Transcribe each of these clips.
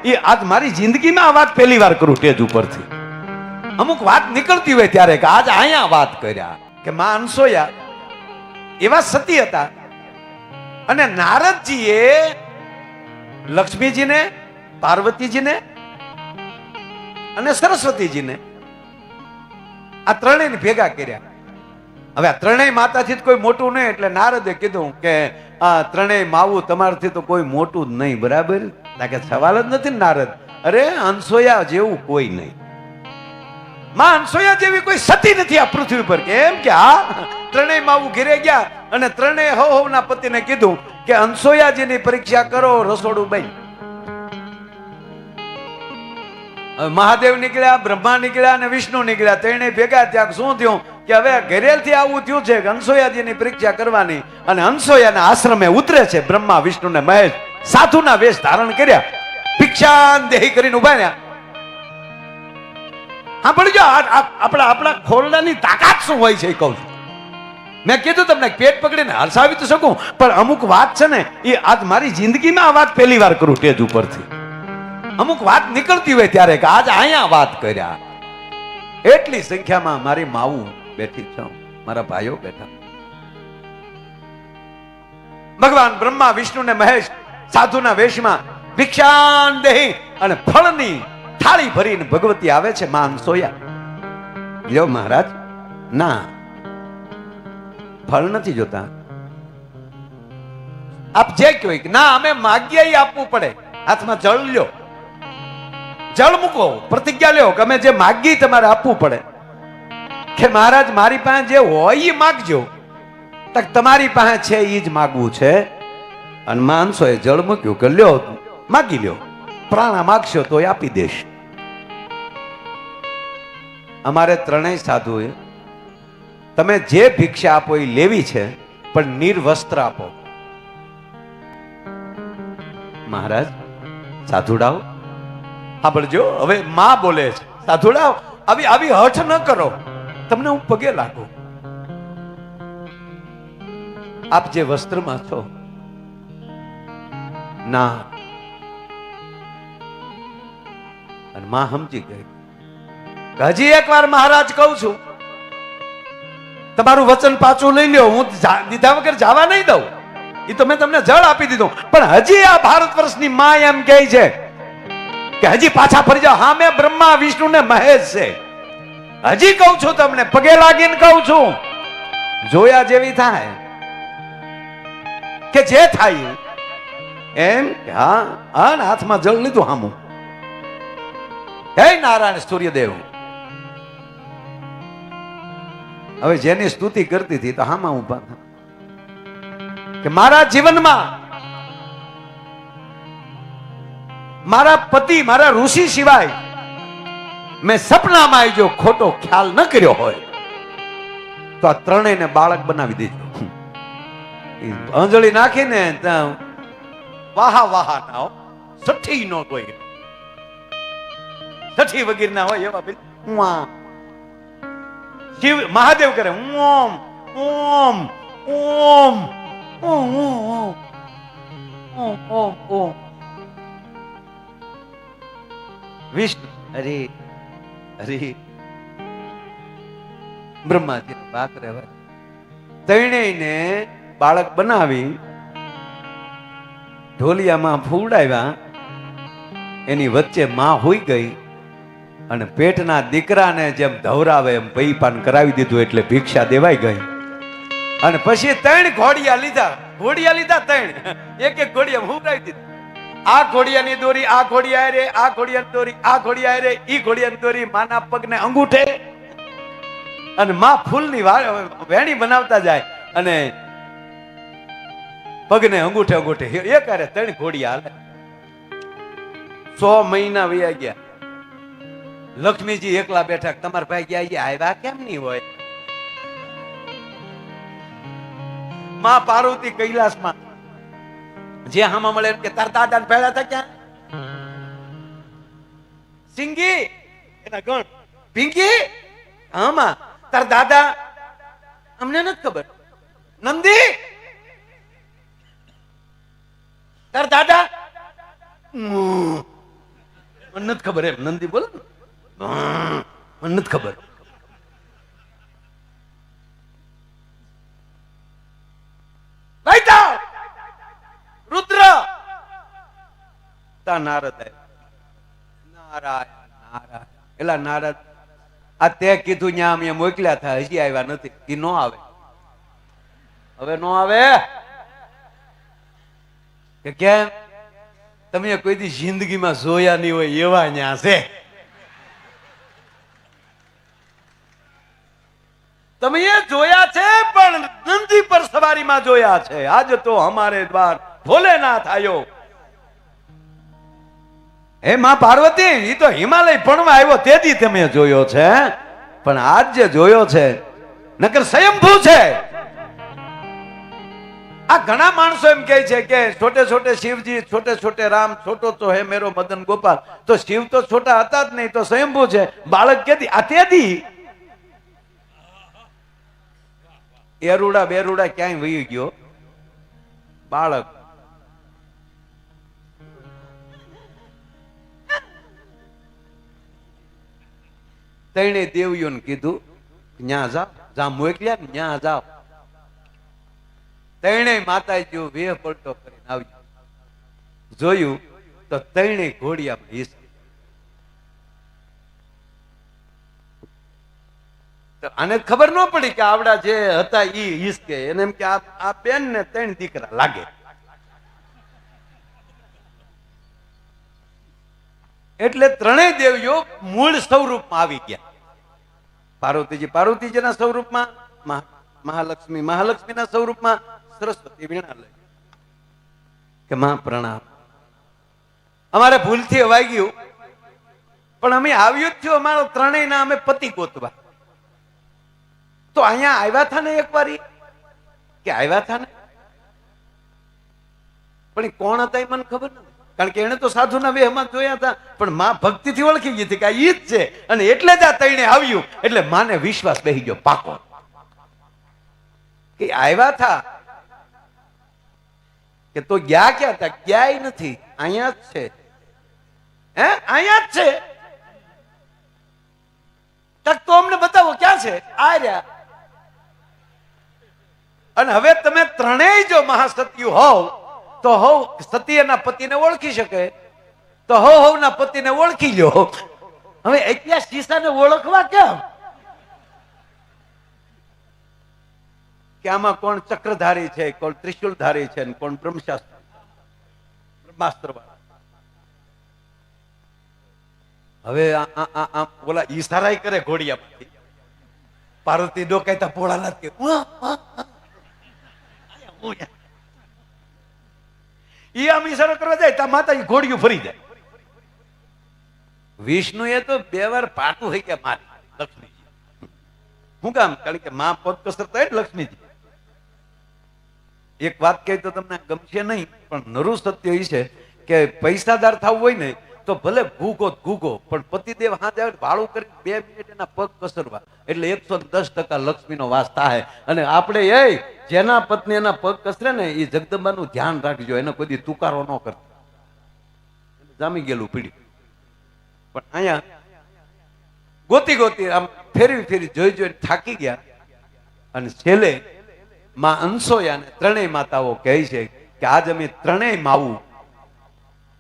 એ આજ મારી જિંદગીમાં આ વાત પહેલી વાર કરું સ્ટેજ ઉપરથી. અમુક વાત નીકળતી હોય ત્યારે કે આજ અહીંયા વાત કર્યા કે માં અનસોયા એવા સતી હતા અને નારદજીએ લક્ષ્મીજીને, પાર્વતીજીને અને સરસ્વતીજીને આ ત્રણેયને ભેગા કર્યા. હવે આ ત્રણેય માતાથી કોઈ મોટું નહીં એટલે નારદે કીધું કે આ ત્રણેય માવું તમારાથી તો કોઈ મોટું જ નહીં. બરાબર? કે સવાલ જ નથી ને નારદ. અરે અનસોયા જેવું કોઈ નહીં, માં અનસોયા જેવી કોઈ સતી નથી આ પૃથ્વી પર. કેમ કે આ ત્રણેય માવું ઘેરે ગયા અને ત્રણેય હોવના પતિને કીધું કે અનસોયાજીની પરીક્ષા કરો, રસોડું બન. મહાદેવ નીકળ્યા, બ્રહ્મા નીકળ્યા અને વિષ્ણુ નીકળ્યા. ત્રણેય ભેગા ત્યાં શું થયું કે હવે ઘરેલથી આવું થયું છે કે અનસોયાજીની પરીક્ષા કરવાની અને અનસોયાના આશ્રમે ઉતરે છે. બ્રહ્મા, વિષ્ણુ ને મહેશ સાધુના વેશ ધારણ કર્યા, ભિક્ષાન દેહી કરીને ઉભા રહ્યા. હા પણ જો આપણા ખોરડાની તાકાત શું હોય છે એ કહું છું. મેં કીધું તમને પેટ પકડીને હસાવી તો શકું, પણ અમુક વાત છે ને એ આજ મારી જિંદગીમાં આ વાત પહેલી વાર કરું સ્ટેજ ઉપરથી. અમુક વાત નીકળતી હોય ત્યારે કે આજ અહીંયા વાત કર્યા. એટલી સંખ્યામાં મારી માવું બેઠી છે, મારા ભાઈઓ બેઠા. ભગવાન બ્રહ્મા, વિષ્ણુ ને મહેશ સાધુના વેશમાં ભિક્ષાન દેહી અને ફળની થાળી ભરીને ભગવતી આવે છે. માં અનસોયા, લ્યો મહારાજ. ના, ફળ નથી જોતા. આપ જે કહો કે ના અમે માગીએ એ આપવું પડે. હાથમાં જળ લ્યો, જળ મૂકો, પ્રતિજ્ઞા લ્યો કે અમે જે માગીએ તમારે આપવું પડે. કે મહારાજ મારી પાસે જે હોય એ માગજો. તમારી પાસે છે એ જ માગવું છે. અને માનસો એ જળ મૂક્યું કે લ્યો માગી લ્યો, પ્રાણા માગશો તો આપી દેશ. અમારે ત્રણેય સાધુએ તમે જે ભિક્ષા આપો એ લેવી છે, પણ નિર્વસ્ત્ર આપો. મહારાજ સાધુડાઓ સાંભળજો, હવે માં બોલે છે. સાધુડાઓ આવી હઠ ન કરો, તમને હું પગે લાગુ. આપ જે વસ્ત્રમાં છો ના. અને માં સમજી ગઈ. હજી એક વાર મહારાજ કહું છું, તમારું વચન પાછું લઈ લ્યો. હું દીધા વગર જવા નહીં દઉં. એ તો મેં તમને જળ આપી દીધું, પણ હજી આ ભારત વર્ષની માં એમ કહે છે કે હજી પાછા ફરી જાઓ. હા, મેં બ્રહ્મા, વિષ્ણુ ને મહેશ છે. હજી કહું છું તમને, પગે લાગીને કહું છું, જોયા જેવી થાય કે જે થાય એમ. હા હા, હાથમાં જળ લીધું હામું. હે નારાયણ સૂર્યદેવ. હવે જેની સ્તુતિ કરતી હતી તો હામાં ઉભા કે મારા જીવનમાં મારા પતિ, મારા ઋષિ સિવાય મેં સપનામાં જો ખોટો ખ્યાલ ન કર્યો હોય તો આ ત્રણેયને બાળક બનાવી દેજો. અંજળી નાખીને વાહા વાહા ના હો, સઠ્ઠી નો કોઈ સઠ્ઠી વગેરે ના હોય એવા શિવ મહાદેવ કરે ઓમ ઓમ ઓમ ઓમ ઓમ ઓમ ઓમ. વિષ્ણુ હરે હરે. બ્રહ્માજી વાત રહેવા ત્રણેયને બાળક બનાવી ઢોલિયામાં ફૂડાવ્યા. એની વચ્ચે માં હોઈ ગઈ અને પેટના દીકરાને જેમ ધવરાવે એમ પૈપાન કરાવી દીધું એટલે ભિક્ષા દેવાઈ ગઈ. અને પછી ત્રણ ઘોડિયા લીધા ત્રણ, એક એક ઘોડિયા ફૂડાવી દીધી. આ ઘોડિયાની દોરી આ ઘોડિયા રે, આ ઘોડિયાની દોરી આ ઘોડિયા રે, ઈ ઘોડિયાની દોરી માના પગને અંગૂઠે અને માં ફૂલની વેણી બનાવતા જાય અને પગને અંગૂઠે અંગૂઠે એ કરે. ત્રણ ઘોડિયા હાલે. 100 મહિના વયા ગયા. લક્ષ્મીજી એકલા બેઠા. તમારા ભાઈ ગયા આવ્યા કેમ નહીં હોય? માં પાર્વતી કૈલાસમાં જે હામાં મળે કે તાર દાદા ભેળા હતા ક્યાં? સિંગી એના ગણ પિંકી. હામાં તાર દાદા અમને નથી ખબર. નંદી તાર દાદા મને નથી ખબર એમ નંદી બોલે ને, મને નથી ખબર. રુદ્ર તા નારદ નારાયણ નારાયણ એલા નારદ આ તે કીધું ન્યા અમે મોકલ્યા હતા હજી આવ્યા નથી. એ નો આવે, હવે નો આવે કે કેમ? તમે કોઈ દી જિંદગીમાં જોયા નહીં હોય એવા ન્યા છે. તમે એ જોયા છે પણ નંદી પર સવારીમાં જોયા છે. આજ તો હમારે દ્વાર ભોલેનાથ આયો. હે માં પાર્વતી, ઈ તો હિમાલય ભણવા આવ્યો તેથી તમે જોયો છે, પણ આજ જે જોયો છે નકર સ્વયંભૂ છે. આ ઘણા માણસો એમ કહે છે કે છોટે છોટે શિવજી, છોટે છોટે રામ, છોટો તો હે મેરો મદન ગોપાલ. તો શિવ તો છોટા હતા જ નહીં, તો સ્વયંભૂ છે. બાળક કેદી આ તેથી એરુડા બેરુડા ક્યાંય વહી ગયો બાળક. તણે દેવીઓને કીધું ન્યા જાઓ, જા મોકલ્યા ને ન્યા જાઓ. તણે માતાજી વેહ પલટો કરીને આવ્યો. જોયું તો તણે ઘોડિયામાં હિસ. આને ખબર ન પડી કે આવડા જે હતા ઈ હિસકે. એને એમ કે આ બેન ને 3 દીકરા લાગે. એટલે ત્રણેય દેવીઓ મૂળ સ્વરૂપમાં આવી ગયા. પાર્વતીજી પાર્વતીજીના સ્વરૂપમાં, મહાલક્ષ્મી મહાલક્ષ્મીના સ્વરૂપમાં, સરસ્વતી વીણા લઈ કે માં પ્રણામ. અમારે ભૂલથી અવાઈ ગયું, પણ અમે આવ્યું જ થયું અમારો ત્રણેયના અમે પતિ ગોતવા. તો અહીંયા આવ્યા હતા ને એક વારી કે આવ્યા હતા ને, પણ એ કોણ હતા એ મને ખબર નથી. કારણ કે એને તો સાધુના વેહમાં જોયા હતા, પણ માં ભક્તિથી ઓળખી ગઈ હતી કે આ ઈ જ છે. અને એટલે જ આ તઈને આવ્યું. એટલે માને વિશ્વાસ બેસી ગયો પાકો કે આવ્યા હતા. કે તો ગયા ક્યાં હતા? ક્યાંય નથી, અહીંયા જ છે. હે અહીંયા જ છે? તો અમને બતાવો ક્યાં છે? આ રહ્યા. અને હવે તમે ત્રણેય જો મહાસતીઓ હોવ તો હોવ સતી એના પતિને ઓળખી શકે, તો હોવ ના પતિને ઓળખી લ્યો. હવે એકલા શીશાને ઓળખવા કેમ? કે આમાં કોણ ચક્રધારી છે, કોણ ત્રિશુલધારી છે, કોણ બ્રહ્માસ્ત્ર વાળા. હવે ઓલા ઈશારા કરે ઘોડિયામાંથી. પાર્વતી ડોકાયતા પોળા નથી. ઈ આમ ઈશારો કરવા જાય ત્યાં માતાજી ઘોડિયું ફરી જાય. વિષ્ણુ એ તો 2 વાર પાટું હોય કે મારી લક્ષ્મીજી. શું કામ? કારણ કે માં પગ કસરતા હોય લક્ષ્મીજી. એક વાત કહી તો તમને ગમશે નહીં, પણ નરું સત્ય એ છે કે પૈસાદાર થવું હોય ને તો ભલે ઘૂગો પણ પતિદેવ હાથે ભાડું કરી 2 મિનિટ એના પગ કસરવા એટલે 110% લક્ષ્મીનો વાસ થાય. અને આપણે જેના પત્ની એના પગ કસરે ને એ જગદંબાનું ધ્યાન રાખજો, એને કોઈ દી તુકારો ન કરતો. જામી ગયેલું પીડ્યું. પણ અહીંયા ગોતી આમ ફેરી જોઈ થાકી ગયા. અને છેલ્લે માં અંસોયાને ત્રણેય માતાઓ કહે છે કે આજ અમે ત્રણેય માવું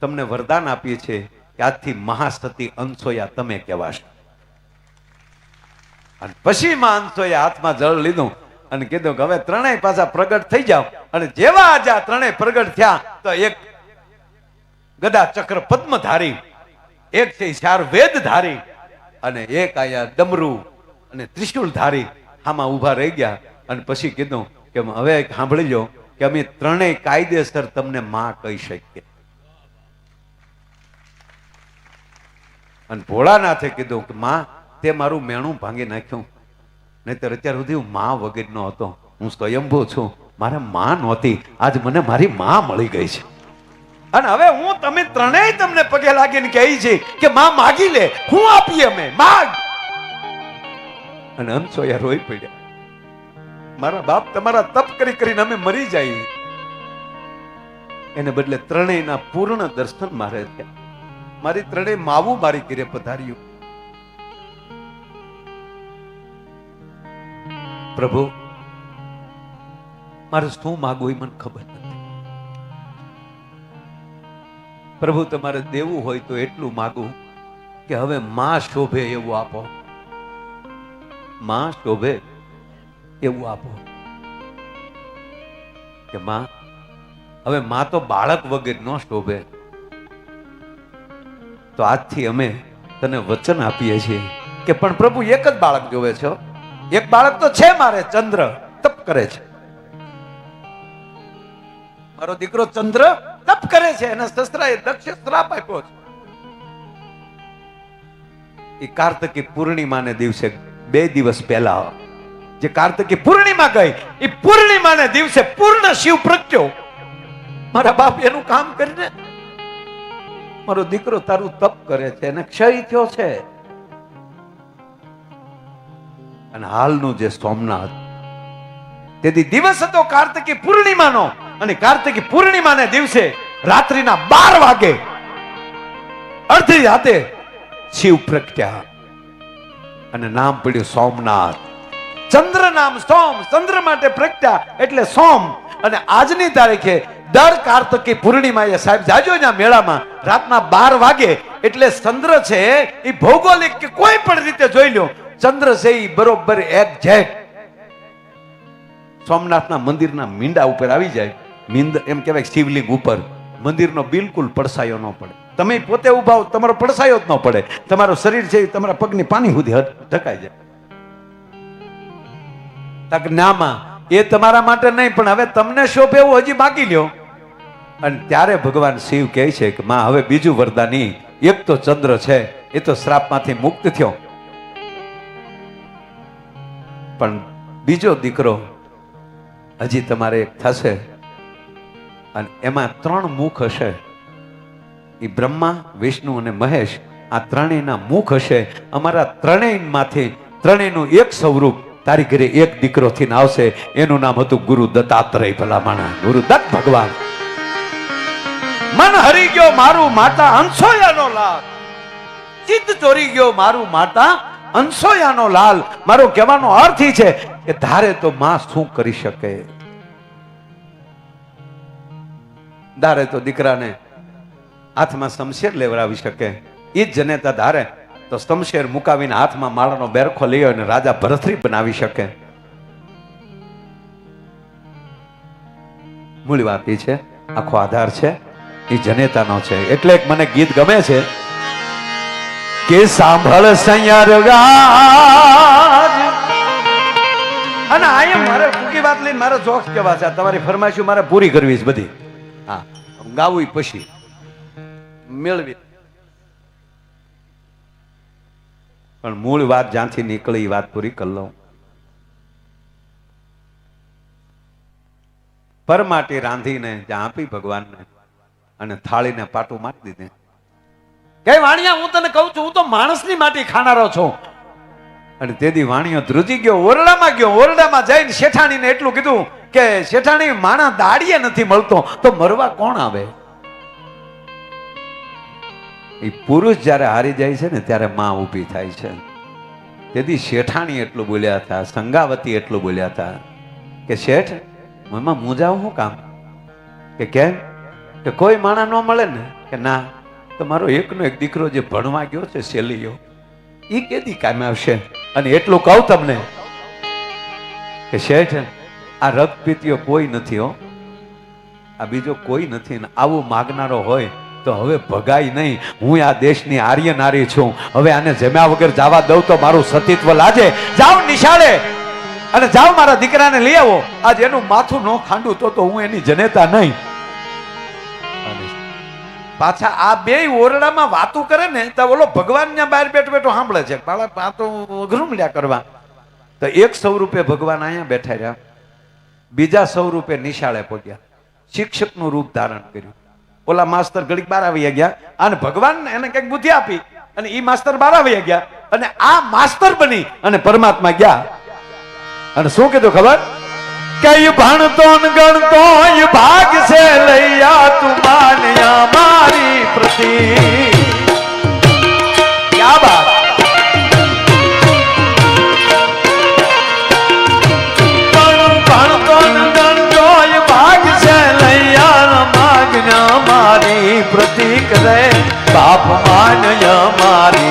તમને વરદાન આપીએ છીએ કે આજથી મહાસતી અંસોયા તમે કહેવાશો. અને પછી માં અંસોયા હાથમાં જળ લીધું અને કીધું કે હવે ત્રણેય પાછા પ્રગટ થઈ જાવ. અને જેવા આજે આ ત્રણેય પ્રગટ થયા તો એક ગદા ચક્ર પદ્મધારી, એક છે ચાર વેદધારી, અને એક આયા ડમરું અને ત્રિશુલધારી આમાં ઉભા રહી ગયા. અને પછી કીધું કે હવે સાંભળી લો કે અમે ત્રણેય કાયદેસર તમને માં કહી શકીએ. અને ભોળાનાથે કીધું કે માં તે મારું મેણું ભાંગી નાખ્યું, નહીતર અત્યાર સુધી હું માં વગરનો હતો. હું સ્વયંભૂ છું, મારે માં નહોતી, આજ મને મારી માં મળી ગઈ છે. અને હવે હું તમે ત્રણેય તમને પગે લાગીને કહી છે કે માં માગી લે, હું આપીએ અમે માગ. અને અંસોયા રોઈ પડ્યા. મારા બાપ તમારા તપ કરીને અમે મરી જાય, એને બદલે ત્રણેયના પૂર્ણ દર્શન મારે થયા. મારી ત્રણેય માવું મારી ઘરે પધાર્યું. પ્રભુ મારે શું માગવું એ મને ખબર નથી. પ્રભુ તમારે દેવું હોય તો એટલું માગું કે હવે માં શોભે એવું આપો, માં શોભે એવું આપો. કે માં હવે માં તો બાળક વગર ન શોભે, તો આજથી અમે તને વચન આપીએ છીએ કે પણ પ્રભુ એક જ બાળક જોવે છે. એક બાળક તો છે મારે, ચંદ્ર તપ કરે છે. મારો દીકરો ચંદ્ર તપ કરે છે, એના શસ્ત્રાએ દક્ષ શ્રાપ આપ્યો છે. એ કાર્તિકી પૂર્ણિમાને દિવસે 2 દિવસ પહેલા જે કાર્તિકી પૂર્ણિમા ગઈ, એ પૂર્ણિમાને દિવસે પૂર્ણ શિવ પ્રગટ્યો. મારા બાપ એનું કામ કરીને મારો દીકરો તારું તપ કરે છે, એને ક્ષય થયો છે. અને હાલનું જે સોમનાથ, તેથી દિવસ હતો કાર્તિકી પૂર્ણિમાનો, અને કાર્તિકી પૂર્ણિમાને દિવસે રાત્રિના 12 વાગે અડધી રાતે શિવ પ્રગટ્યા અને નામ પડ્યું સોમનાથ. ચંદ્ર નામ સોમ, ચંદ્ર માટે પ્રગટ્યા એટલે સોમ. અને આજની તારીખે દર કાર્તિકી પૂર્ણિમાએ સાહેબ જાજોના મેળામાં રાતના 12 વાગે એટલે ચંદ્ર છે એ ભૌગોલિક કે કોઈ પણ રીતે જોઈ લો, ચંદ્ર છે એ બરોબર એક્ઝેક્ટ સોમનાથના મંદિરના મીંડા ઉપર આવી જાય. મીંદ એમ કહેવાય શિવલિંગ ઉપર, મંદિરનો બિલકુલ પડસાયો ન પડે. તમે પોતે ઉભા હો, તમારો પડસાયો જ ન પડે. તમારું શરીર છે તમારા પગની પાણી સુધી ઢકાઈ જાય. તજ્ઞામાં એ તમારા માટે નહીં, પણ હવે તમને શોભે એવું હજી બાકી લ્યો. અને ત્યારે ભગવાન શિવ કહે છે કે માં હવે બીજું વરદાન નહીં. એક તો ચંદ્ર છે એ તો શ્રાપમાંથી મુક્ત થયો, પણ બીજો દીકરો હજી તમારે એક થશે, અને એમાં 3 મુખ હશે. એ બ્રહ્મા, વિષ્ણુ અને મહેશ, આ ત્રણેયના મુખ હશે. અમારા ત્રણેયમાંથી ત્રણેયનું એક સ્વરૂપ તારી ઘરે એક દીકરો થઈને આવશે. એનું નામ હતું ગુરુ દત્તાત્રેય. ભલા માણા ગુરુ દત્ત ભગવાન. મન હરી ગયો મારું માતા અંસોયાનો લાલ, ચિત્ત ચોરી ગયો મારું માતા અંસોયાનો લાલ. મારો કહેવાનો અર્થ એ છે કે ધારે તો માં શું કરી શકે. ધારે તો દીકરાને હાથમાં શમશેર લેવડાવી શકે. એ જ જનેતા ધારે તો શમશેર મુકાવીને હાથમાં માળાનો બેરખો લઈ અને રાજા ભરથરી બનાવી શકે. મૂળ વાત એ છે, આખો આધાર છે એ જનેતાનો છે. એટલે એક મને ગીત ગમે છે કે સાંભળ સૈયાર ગાજ. અને અહીંયા મારે ટૂંકી વાત લઈને મારે જોક્સ કહેવા છે. તમારી ફરમાઈશ મારે પૂરી કરવી છે બધી. હા, ગાવું પછી મેળવી, પણ મૂળ વાત જ્યાંથી નીકળી એ વાત પૂરી કરી લઉં. પરમાટી રાંધીને જ્યાં આપી ભગવાનને, અને થાળીને પાટું મારી દીધી. કે વાણિયા હું તને કહું છું, હું તો માણસની માટી ખાનારો છું. અને તેથી વાણિયો ધ્રુજી ગયો, ઓરડામાં ગયો. ઓરડામાં જઈને શેઠાણીને એટલું કીધું કે શેઠાણી માણા દાડીએ નથી મળતો તો મરવા કોણ આવે. એ પુરુષ જયારે હારી જાય છે ને ત્યારે માં ઊભી થાય છે. તેથી શેઠાણી એટલું બોલ્યા હતા, સંગાવતી એટલું બોલ્યા હતા કે શેઠ મમ્મા મુંજાવું શું કામ? કે કેમ? કે કોઈ માણા ન મળે ને? કે ના, તમારો એકનો એક દીકરો જે ભણવા ગયો છે શેલીયો, એ કેદી કામે આવશે. અને એટલું કહું તમને કે શેઠ આ રક્તપીતીઓ કોઈ નથી હો, આ બીજો કોઈ નથી. આવું માગનારો હોય તો હવે ભગાય નહીં. હું આ દેશની આર્ય નારી છું. હવે આને જમ્યા વગર જવા દઉં તો મારું સતીત્વ લાજે. જાઓ નિશાળે અને જાઓ મારા દીકરાને લઈ આવો. આજ એનું માથું ન ખાંડું તો હું એની જનેતા નહીં. પાછા આ બે ઓરડામાં વાતું કરે ને તો ઓલો ભગવાન ત્યાં બહાર બેઠો બેઠો સાંભળે છે. આ તો ઘરૂમલ્યા કરવા. તો એક સ્વરૂપે ભગવાન અહીંયા બેઠા રહ્યા, બીજા સ્વરૂપે નિશાળે પહોંચ્યા, શિક્ષકનું રૂપ ધારણ કર્યું. ઓલા માસ્તર ઘડીક બહાર આવી ગયા અને ભગવાન એને કઈક બુદ્ધિ આપી અને ઈ માસ્તર બહાર આવી ગયા અને આ માસ્તર બની અને પરમાત્મા ગયા. અને શું કીધું ખબર? કઈ ભણતો ગણતો ભાગ છે લૈયા તું માન્યા મારી પ્રતિ.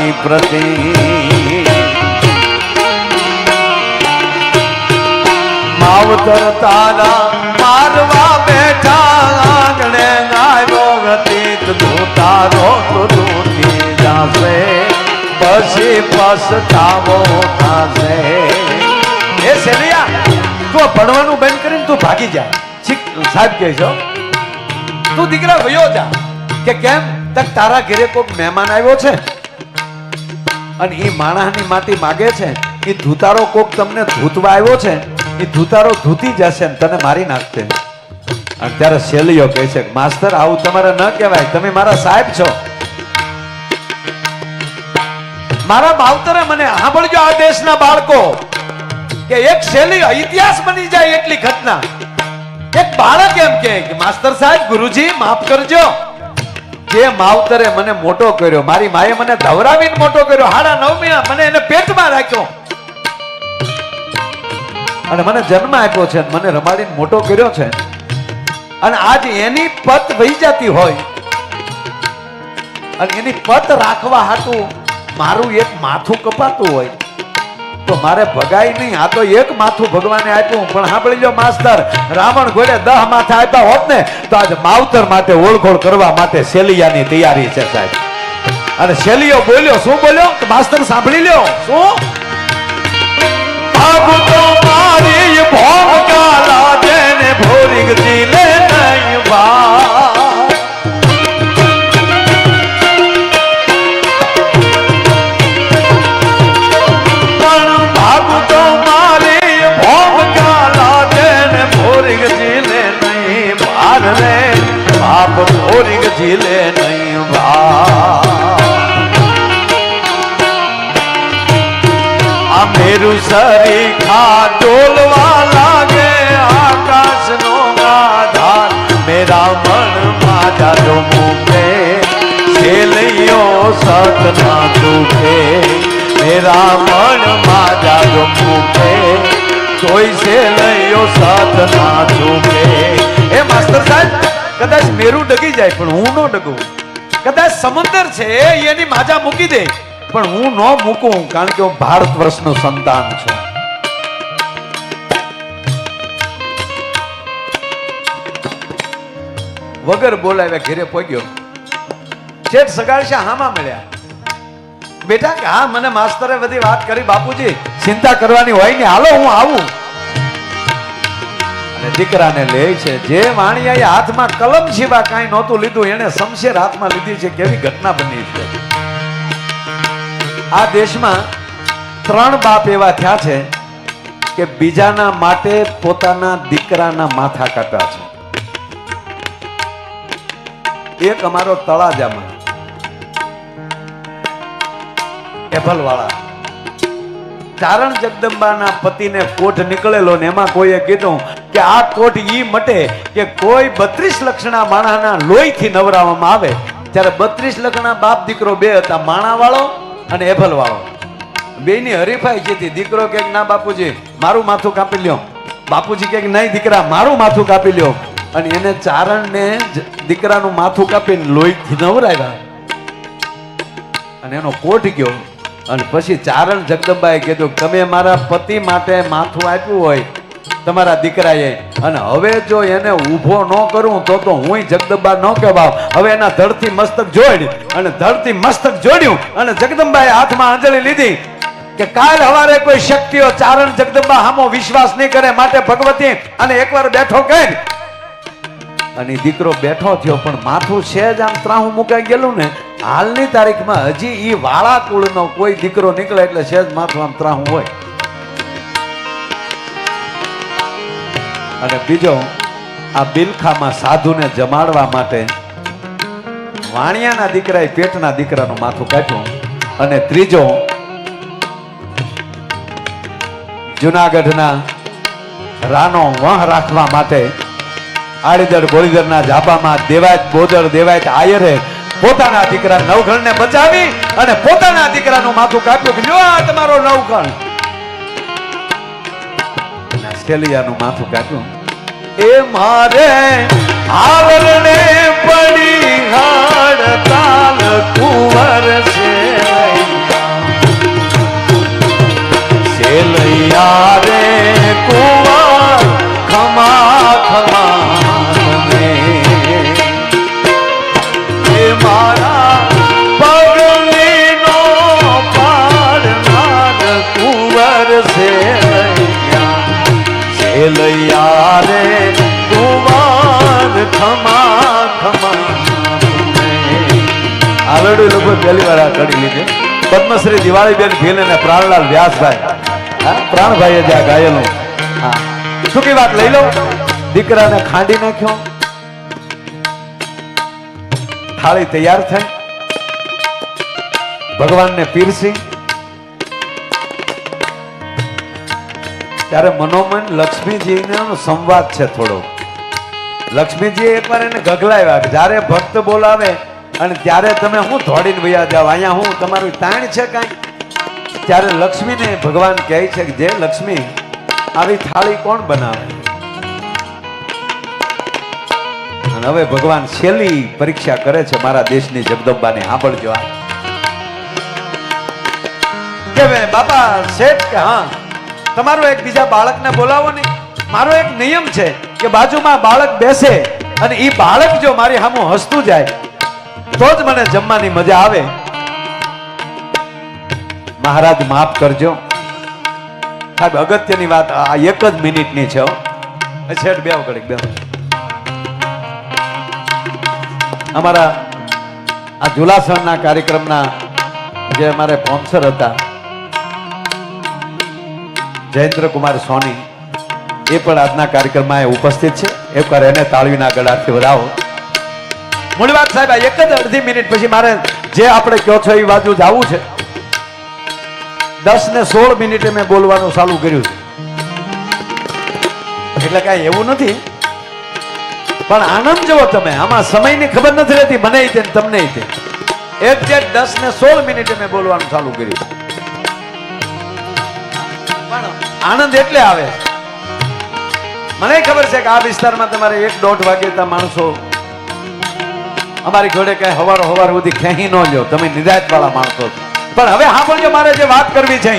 મારી પ્રતિ માવતર તારા મારવા બેઠા આંગણે આવ્યો ગતિત તારો તૂટી જાશે પછી પછતાવો થશે. એ સેલિયા તું ભણવાનું બંધ કરીને તું ભાગી જા. સાહેબ કહે છો તું દીકરા વયો જા. કે કેમ? તક તારા ઘરે કોઈ મહેમાન આવ્યો છે અને એ માણસની માટી માગે છે. એ ધૂતારો કોક તમને ધૂતવા આવ્યો છે. એ ધૂતારો ધૂતી જશે ને તને મારી નાખશે. અને ત્યારે શેલીઓ કહે છે માસ્ટર આવું તમારે ન કહેવાય, તમે મારા સાહેબ છો. મારા માવતરે મને સાંભળજો આ દેશના બાળકો કે એક શેલી ઇતિહાસ બની જાય એટલી ઘટના. એક બાળક એમ કે માસ્ટર સાહેબ ગુરુજી માફ કરજો, જે માવતરે મને મોટો કર્યો, મારી માએ મને ધવરાવીને મોટો કર્યો, 9.5 મહિના મને એને પેટમાં રાખ્યો અને મને જન્મ આપ્યો છે, મને રમાડીને મોટો કર્યો છે, અને આજ એની પત વહી જતી હોય અને એની પત રાખવા હાટું મારું એક માથું કપાતું હોય તો મારે ભગાય નહીં. આ તો એક માથું ભગવાને આપ્યું. પણ સાંભળી લો માસ્ટર, રાવણ ઘોડે 10 માથા આપ્યા હોત ને તો આજ માવતર માટે ઓળખોળ કરવા માટે શેલિયાની તૈયારી છે સાહેબ. અને શેલિયો બોલ્યો, શું બોલ્યો માસ્ટર સાંભળી લ્યો. શું? આબ તો મારી ભોમકાલા જેને ભોરી જીલે નહીં બા. બાપ ભોરી જીલે નહીં ભા. આ મેરું સરીખા ડોલવા લાગે આકાશ નો આધાર, મેરા મન માજા જો મૂકે શેલિયો સતના દુખે, મેરા મન માજા જો મૂકે કોઈ શેલિયો સતના દુખે. એ માસ્ટર સાહેબ કદાચ મેરું ડગી જાય પણ હું ન ડગું. કદાચ સમુદ્ર છે એની માજા મૂકી દે પણ હું ન મૂકું, કારણ કે હું ભારત વર્ષનું સંતાન છું. વગર બોલાવ્યા ઘરે પહોંચ્યો. શેઠ સગાડશા હામાં મળ્યા. બેટા કે હા, મને માસ્તરે બધી વાત કરી બાપુજી, ચિંતા કરવાની હોય ને, હાલો હું આવું. દીકરાને લે છે. જે વાણિયાએ હાથમાં કલમ સિવાય કાંઈ નહોતું લીધું એને શમશેર હાથમાં લીધી છે. કેવી ઘટના બની છે. આ દેશમાં 3 બાપ એવા થયા છે કે બીજાના માટે પોતાના દીકરાના માથા કાપ્યા છે. એક અમારો તળાજામાં એભલવાળા ચારણ જગદંબાના પતિને કોઠ નીકળેલો ને એમાં કોઈએ કીધું કે આ કોઠ ઈ મટે કે કોઈ 32 લક્ષણા માણાના લોહીથી નવરાવવામાં આવે. ત્યારે 32 લક્ષણા બાપ દીકરો 2 હતા, માણાવાળો અને એભલવાળો. બેની હરીફાઈ જીતી. દીકરો કે ના બાપુજી મારું માથું કાપી લ્યો, બાપુજી કે નહીં દીકરા મારું માથું કાપી લ્યો. અને એને ચારણને દીકરાનું માથું કાપીને લોહીથી નવરાવ્યા અને એનો કોઠ ગયો. અને પછી ચારણ જગદંબાએ કીધું તમે મારા પતિ માટે માથું આપ્યું હોય તમારા દીકરાએ, અને હવે જો એને ઊભો ન કરું તો હું જગદંબા ન કહેવાવ. હવે એના ધડથી મસ્તક જોડ, અને ધડથી મસ્તક જોડ્યું અને જગદંબાએ હાથમાં અંજળી લીધી કે કાલ હવારે કોઈ શક્તિઓ ચારણ જગદંબા સામો વિશ્વાસ નહીં કરે, માટે ભગવતી અને એકવાર બેઠો કર. અને દીકરો બેઠો થયો પણ માથું સહેજ આમ ત્રાહું મુકાઈ ગયેલું ને. હાલની તારીખમાં હજી ઈ વાળા કુળનો કોઈ દીકરો નીકળે એટલે સહેજ માથું આમ ત્રાહું હોય. અને બીજો આ બિલખામાં સાધુને જમાડવા માટે વાણિયાના દીકરાએ પેટના દીકરાનું માથું કાઢ્યું. અને ત્રીજો જુનાગઢના રાનો વહ રાખવા માટે આડીદર બોલીદરના ઝાપામાં દેવાયત બોદર દેવાયત આયરે પોતાના દીકરા નવઘણને બચાવી અને પોતાના દીકરાનું માથું કાપ્યું કે લ્યો આ તમારો નવઘણ. શેલિયાનું માથું કાપ્યું. એ મારે આવરણે પડી હડતાલ કુંવર છે પહેલી વાર આ કડી લીધી. પદ્મશ્રી દિવાળીબેન ભીલ અને પ્રાણલાલ વ્યાસભાઈ, હા પ્રાણભાઈએ જે આ ગાયેલું. હા ટૂંકી વાત લઈ લો. દીકરાને ખાંડી નાખ્યો, થાળી તૈયાર થઈ, ભગવાનને પીરસી. ત્યારે મનોમન લક્ષ્મીજીનો સંવાદ છે થોડો. લક્ષ્મીજી એકવાર એને ગગલાવ્યા કે જ્યારે ભક્ત બોલાવે અને ત્યારે તમે હું દોડીને વયા જાવ, અહીંયા હું તમારું તાણ છે કાંઈ. ત્યારે લક્ષ્મીને ભગવાન કહે છે કે જે લક્ષ્મી આવી થાળી કોણ બનાવે. અને હવે ભગવાન છેલ્લી પરીક્ષા કરે છે મારા દેશની જગદંબાને. સાંભળજો આ કે બાપા શેઠ કે હા તમારો એક બીજા બાળકને બોલાવો ને. મારો એક નિયમ છે કે બાજુમાં બાળક બેસે અને એ બાળક જો મારી સામે હસતું જાય તો જ મને જમવાની મજા આવે. મહારાજ માફ કરજો સાહેબ, અગત્યની વાત આ 1 જ મિનિટની છે. શેઠ બે ઘડીક બે. અમારા આ ઝુલાસણના કાર્યક્રમના જે અમારે સ્પોન્સર હતા જયેન્દ્ર કુમાર સોની, એ પણ આજના કાર્યક્રમમાં ઉપસ્થિત છે. એકવાર એને તાળીના ગળાથી વધાવો. મૂળ વાત સાહેબ, આ 1 જ અડધી મિનિટ પછી મારે જે આપણે કહો છો એ બાજુ જવું છે. 10 ને 16 મિનિટે મેં બોલવાનું ચાલુ કર્યું છે, એટલે કાંઈ એવું નથી. પણ આનંદ જુઓ તમે, આમાં સમયની ખબર નથી રહેતી મને તે તમને તે. એક્ઝેક્ટ 10 ને 16 મિનિટે મેં બોલવાનું ચાલુ કર્યું. પણ આનંદ એટલે આવે, મને ખબર છે કે આ વિસ્તારમાં તમારે 1-1.5 વાગે માણસો અમારી જોડે કઈ હવારો સુધી ખેહી ન લ્યો, તમે નિરાશ વાળા માણસો છો. પણ હવે સાંભળજો, મારે જે વાત કરવી છે,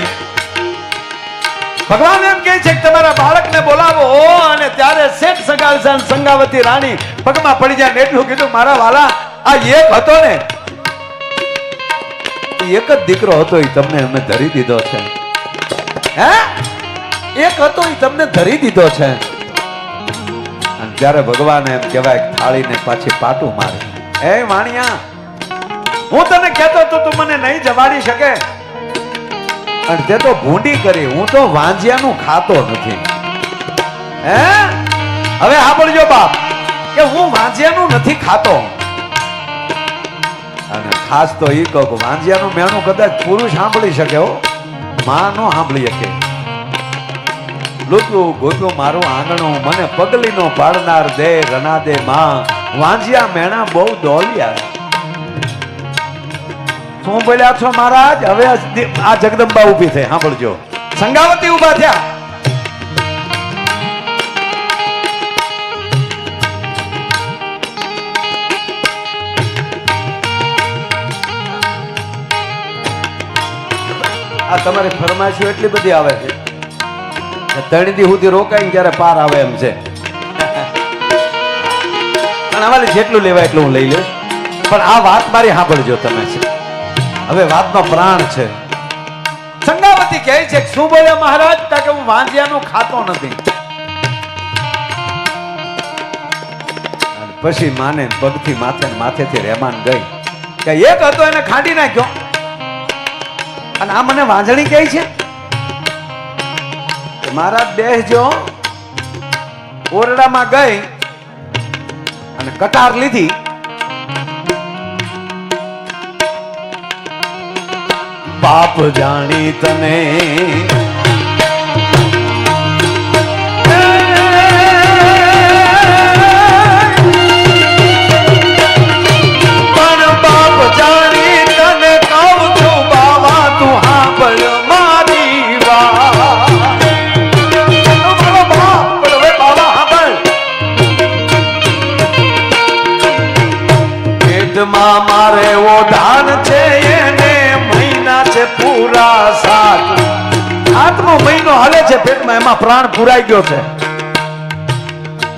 ભગવાન એમ કહે છે કે તમારા બાળકને બોલાવો અને ત્યારે શેઠ સગાલસાન સંગાવતી રાણી પગમાં પડી જાય ને એટલું કીધું. મારા વાલા આ એક હતો ને, એક જ દીકરો હતો, એ તમને અમે ધરી દીધો છે. હે એક હતો એ તમને ધરી દીધો છે. અને ત્યારે ભગવાન એમ કહેવાય થાળીને પાછી પાટું મારે. એ વાણિયા, હું તને કહેતો તો તું મને નહીં જવાડી શકે, અને તે તો ભૂંડી કરી. હું તો વાંજિયાનું ખાતો નથી. હે હવે સાંભળજો બાપ કે હું વાંજિયાનું નથી ખાતો. અને ખાસ તો ઈ કહું, વાંજિયાનું મેણું કદાચ પુરુષ સાંભળી શકે, હો માં નો સાંભળી શકે. લૂંટવું ગોતું મારું આંગણું, મને પગલીનો પાડનાર દે રના દે માં. વાંજિયા મેણા બહુ દોલિયા. શું બોલ્યા છો મહારાજ? હવે આ જગદંબા ઊભી થઈ, સાંભળજો. સંગાવતી ઊભા થયા. આ તમારી ફરમાઈશો એટલી બધી આવે છે, 3 દી સુધી રોકાઈને ત્યારે પાર આવે એમ છે. પણ અમારે જેટલું લેવાય એટલું હું લઈ લઈશ. પણ આ વાત મારી સાંભળજો તમે. હવે વાતનો પ્રાણ છે. સંગાવતી કહે છે શું બોલ્યા મહારાજ? કે હું વાંજિયાનું ખાતો નથી. પછી માને પગથી માથેથી રહેમાન ગઈ કે એક હતો એને ખાંડી નાખ્યો, અને આ મને વાંજણી કહે છે. મહારાજ બેસજો. ઓરડામાં ગઈ અને કટાર લીધી. બાપ જાણી તને પણ બાપ જાણી તને કહું છું બાવા તું સાંભળ મારી વાત. પેટમાં મારે ઓઢાણ છે એને છે પૂરા 7મો મહિનો હાલે છે પેટમાં, એમાં પ્રાણ પુરાઈ ગયો છે.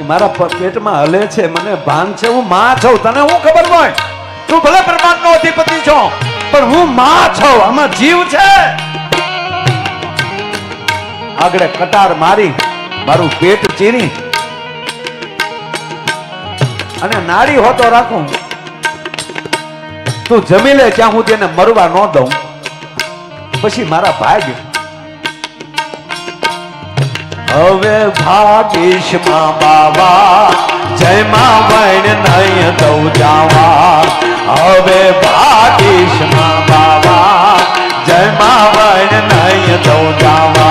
મારા પેટમાં હલે છે, મને ભાન છે. હું માં છું, તને હું ખબર હોય? તું ભલે બ્રહ્માંડનો અધિપતિ છો, પણ હું માં છું, આમાં જીવ છે. આગળ કટાર મારી મારું પેટ ચીરી અને નાડી હોતો રાખું તું જમી લે ત્યાં હું તેને મરવા ન દઉં, પછી મારા ભાગ. હવે ભાગીશ માં બાવા જયમાં વૈણ નહીં દઉં જાવા. હવે ભાગીશ માં બાવા જયમાં વૈણ નહીં દઉં જાવા.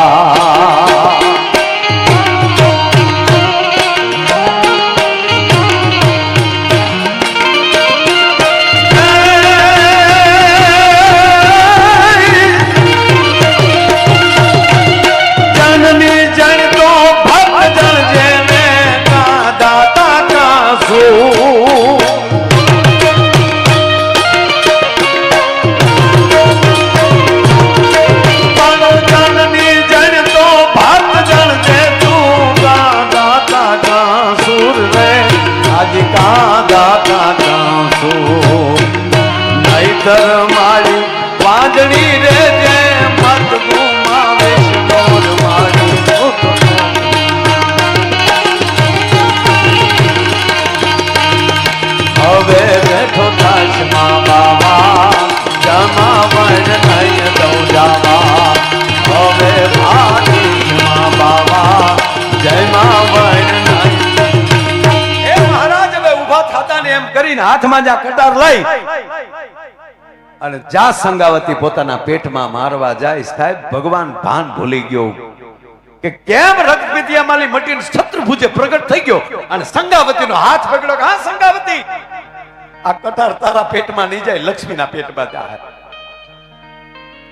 મારી વાંદણી રે જે મત ગુમાવે મોર મારી. હવે બેઠો થાશ માં બાવા જમા વણ નહીં દઉં જાવા. હવે ભાગીશ માં બાવા જયમાં વણ નહીં. એ મહારાજ હવે ઉભા થતા ને એમ કરીને હાથમાં જા કટાર લઈ અને જા સંગાવતી પોતાના પેટમાં મારવા જાય. સાહેબ ભગવાન ભાન ભૂલી ગયો કે કેમ રક્તપિતિયામાલી મટીને શત્રુભુજે પ્રગટ થઈ ગયો અને સંગાવતીનો હાથ પકડ્યો કે હા સંગાવતી આ કટાર તારા પેટમાં નહીં જાય, લક્ષ્મીના પેટમાં જાય.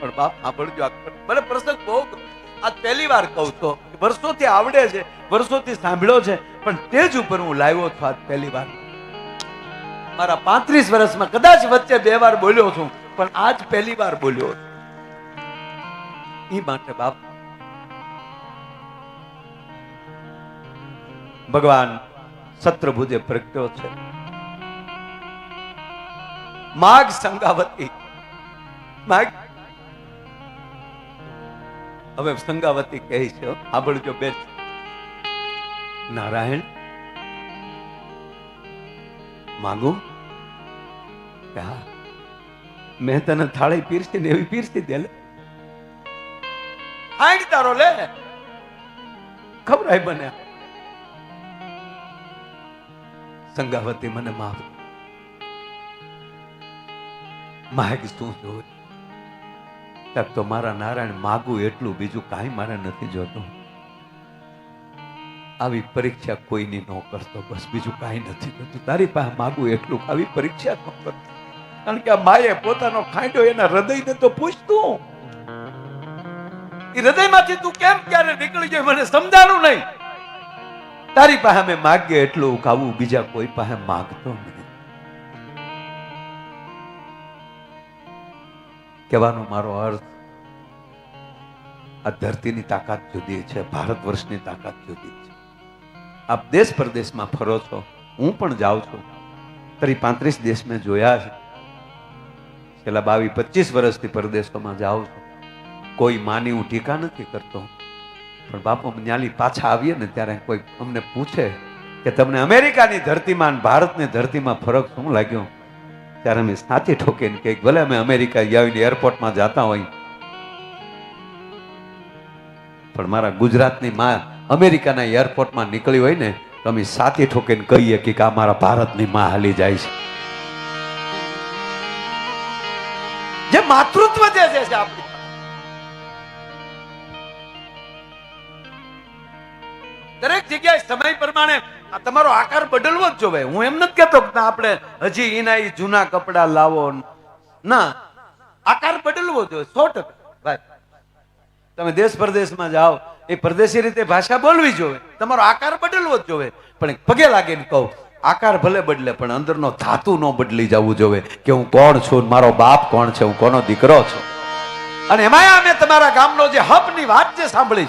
પણ બાપ સાંભળજો, આ મને પ્રસંગ બહુ આ પહેલી વાર કહું તો વર્ષોથી આવડે છે, વર્ષોથી સાંભળ્યો છે, પણ તેજ ઉપર હું લાવ્યો છું આજ પહેલી વાર. મારા 35 વર્ષમાં કદાચ વચ્ચે 2 વાર બોલ્યો છું, પણ આજ પહેલી વાર બોલ્યો. ઈ માટે બાપ ભગવાન શત્રુભુજે પ્રગટ્યો છે. માગ સંગાવતી માગ. હવે સંગાવતી કહે છે, સાંભળજો બેન, નારાયણ માંગુ? હા, મેં તને થાળી પીરસી ને એવી પીરસી દે લે. હાઈડ તારો લે, ખબરાય બને. સંગાવતી મને માફ. માગ શું જોવે? તો મારા નારાયણ માગું એટલું, બીજું કાંઈ મારે નથી જોતું. આવી પરીક્ષા કોઈની ન કરતો, બસ બીજું કાંઈ નથી જોતું. તારી પાસે માગું એટલું, આવી પરીક્ષા ન કરતો. કારણ કે આ માએ પોતાનો ખાંડો એના હૃદયને તો પૂછતું, એ હૃદયમાંથી તું કેમ ક્યારે નીકળી જાય મને સમજાણું નહીં. તારી પાસે અમે માગીએ એટલું ખાવું, બીજા કોઈ પાસે માગતો નહીં. કહેવાનો મારો અર્થ, આ ધરતીની તાકાત જુદી છે, ભારત વર્ષની તાકાત જુદી છે. આપ દેશ પરદેશમાં ફરો છો, હું પણ જાઉં છું. 35 દેશ મેં જોયા છે. છેલ્લા 22-25 વર્ષથી પરદેશોમાં જાઉં છું. કોઈ માની હું ટીકા નથી કરતો, પણ બાપુ ન્યાલી પાછા આવીએ ને ત્યારે કોઈ અમને પૂછે કે તમને અમેરિકાની ધરતીમાં ભારતની ધરતીમાં ફરક શું લાગ્યો, ત્યારે અમે સાચી ઠોકીને કે ભલે અમે અમેરિકા આવીને એરપોર્ટમાં જતા હોય, પણ મારા ગુજરાતની માં અમેરિકાના એરપોર્ટમાં નીકળી હોય ને તો અમે સાચી ઠોકીને કહીએ કે આ મારા ભારતની માં હાલી જાય છે. જે માતૃત્વ જે છે આપણી, દરેક જગ્યાએ સમય પ્રમાણે તમારો આકાર બદલવો જ જોવે. હું એમ નથી કહેતો કે આપણે હજી એના જૂના કપડા લાવો, ના, આકાર બદલવો જોઈએ 100%. ભાઈ તમે દેશ પરદેશમાં જાઓ, એ પરદેશી રીતે ભાષા બોલવી જોઈએ, તમારો આકાર બદલવો જ જોવે. પણ પગે લાગીને કહું, આકાર ભલે બદલે પણ અંદરનો ધાતુ ન બદલી જવું જોઈએ કે હું કોણ છું, મારો બાપ કોણ છે, હું કોનો દીકરો છું. અને એમાં અમે તમારા ગામનો જે હપની વાત જે સાંભળી,